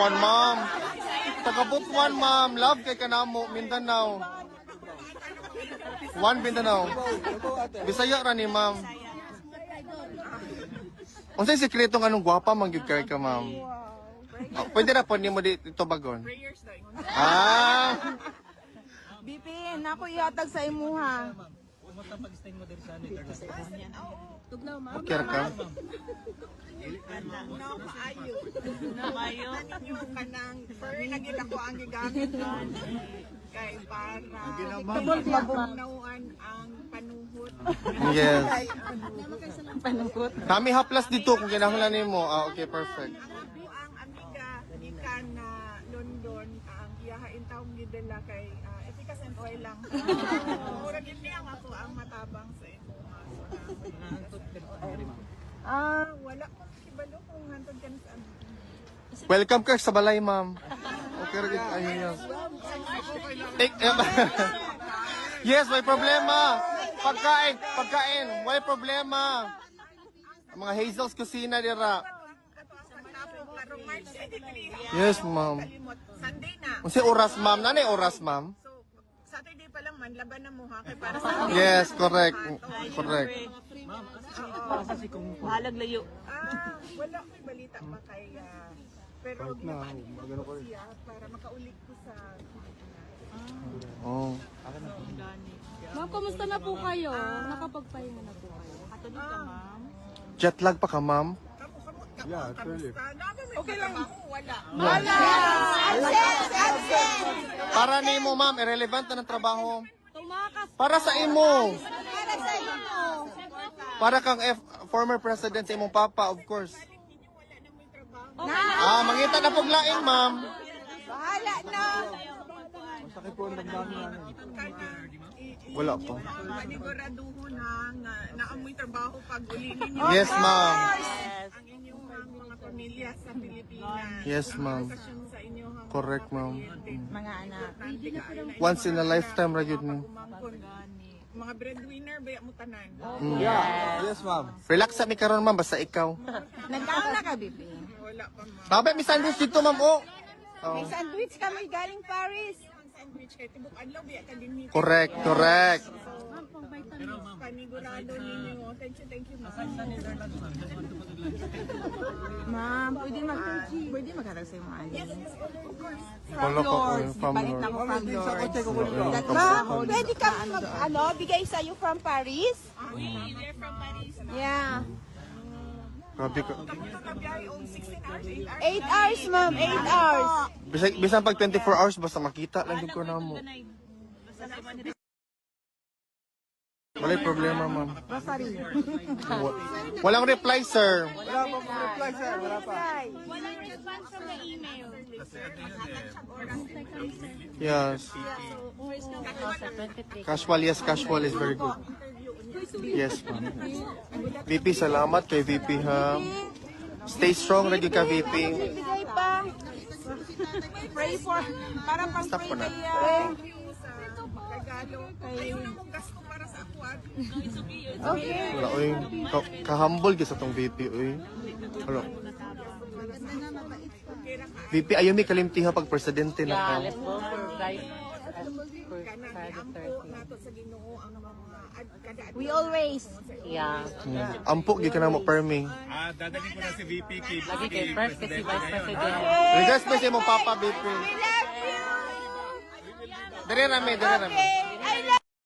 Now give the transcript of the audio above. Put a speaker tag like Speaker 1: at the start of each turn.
Speaker 1: One ma'am. Taga-Butuan ma'am. Love kay kanamo Mindanao. One Mindanao. Bisaya ra ni ma'am. Unsay sikreto nga nung gwapa man gyud kay ka ma'am? Oh, pwede ra po nimo dito bagon. Ah.
Speaker 2: Bipin, ako ihatag sa imuha.
Speaker 1: Okay ra ka.
Speaker 2: Maayo. Ninyo kanang fur na gid ako ang gigamit nun. Kay para mabunawan ang panuhot.
Speaker 1: Yes.
Speaker 2: Panuhot.
Speaker 1: Kami haplas dito kung kinahanglan nimo. Ah, okay, perfect.
Speaker 2: Ako ang amiga ikan na London ang iyahain taong gidala kay Efficacy and Oil lang. Mura gid niya ako ang matabang sa imo. Wala ko kibalo kung hantod kan sa
Speaker 1: Welcome ka sa balay, ma'am. Okay ra gid ayun yan. Yes, may problema. Pagkain, may problema. Ang mga Hazel's Kusina dira. Yes, ma'am.
Speaker 2: Sunday na.
Speaker 1: Unsay oras, ma'am? Nanay oras, ma'am?
Speaker 2: So, Saturday pa lang man, laban na mo ha, kay para sa
Speaker 1: Yes, correct. Correct.
Speaker 3: Mahalag layo.
Speaker 2: wala ko'y balita pa kay, pero ginapanik ko siya para makaulit ko sa
Speaker 1: Oh.
Speaker 4: Ma'am, kumusta na po kayo? Nakapagpahinga na po kayo?
Speaker 3: Katulog ka, ma'am.
Speaker 1: Jet lag pa ka, ma'am?
Speaker 2: Okay lang. Wala.
Speaker 1: Para nimo, ma'am, irrelevant na ng trabaho.
Speaker 4: Tumakas
Speaker 1: Para sa imo.
Speaker 4: para sa inyo.
Speaker 1: Para kang former president sa imong papa, of course. Mangita na puglain, ma'am.
Speaker 2: Bahala na.
Speaker 1: Wala pa.
Speaker 2: Paniguraduhon ha, naamoy trabaho pag uli ninyo.
Speaker 1: Yes, ma'am.
Speaker 2: Ang inyong mga pamilya sa Pilipinas.
Speaker 1: Yes, ma'am.
Speaker 2: Bakasyon sa inyong
Speaker 1: Correct, ma'am.
Speaker 2: mga anak.
Speaker 1: Once in a lifetime, ra gyud mo.
Speaker 2: Mga breadwinner, baya mo tanan.
Speaker 1: Yes, ma'am. Relax sa mi karon, ma'am, basta ikaw.
Speaker 2: Nagkaon na ka, Bibi? Wala pa, ma'am.
Speaker 1: Tabi mi sandwich dito, ma'am. Oh.
Speaker 2: May sandwich kami galing Paris. Sandwich kay Tibuk Adlaw, biya ka din dito.
Speaker 1: Correct, correct.
Speaker 2: Panigurado ninyo. Thank you, ma'am. Ma'am, pwede magharap sa mga ano.
Speaker 1: Wala ka ko from
Speaker 2: Balik na ako from Lords.
Speaker 1: Ma'am,
Speaker 2: Pwede ka bigay sa'yo from Paris? They're from Paris. Yeah.
Speaker 1: Grabe ka.
Speaker 2: 8 hours, ma'am. 8 hours.
Speaker 1: Bisan pag 24 hours, basta makita lang yung ko na mo. Wala'y problema, ma'am. Walang reply, sir.
Speaker 4: Walang response from the email.
Speaker 1: Yes. Casual, yes, casual is very good. Yes, ma'am. VP, salamat kay VP, ha. Stay strong, lagi ka, VP.
Speaker 2: Bigay pa. Pray for, para
Speaker 1: Stop ko
Speaker 2: pang-pray
Speaker 1: na.
Speaker 2: kay regalo. Ayaw na mong gasto para sa akuan. Okay.
Speaker 1: Wala, oy. Kahambol ka sa tong VP, oy. Wala. VP, ayaw may kalimtiha pag presidente na ka.
Speaker 3: Let's go for guys.
Speaker 2: Nato sa Ginoo ang mga kada
Speaker 4: We always.
Speaker 3: Yeah.
Speaker 1: Ampo, gi ka na mo, permi.
Speaker 5: Dadalhin ko na si VP kay
Speaker 3: Lagi kay first kasi vice president.
Speaker 1: Regards pa sa imong papa, VP. Dire rami, dire rami.
Speaker 2: I love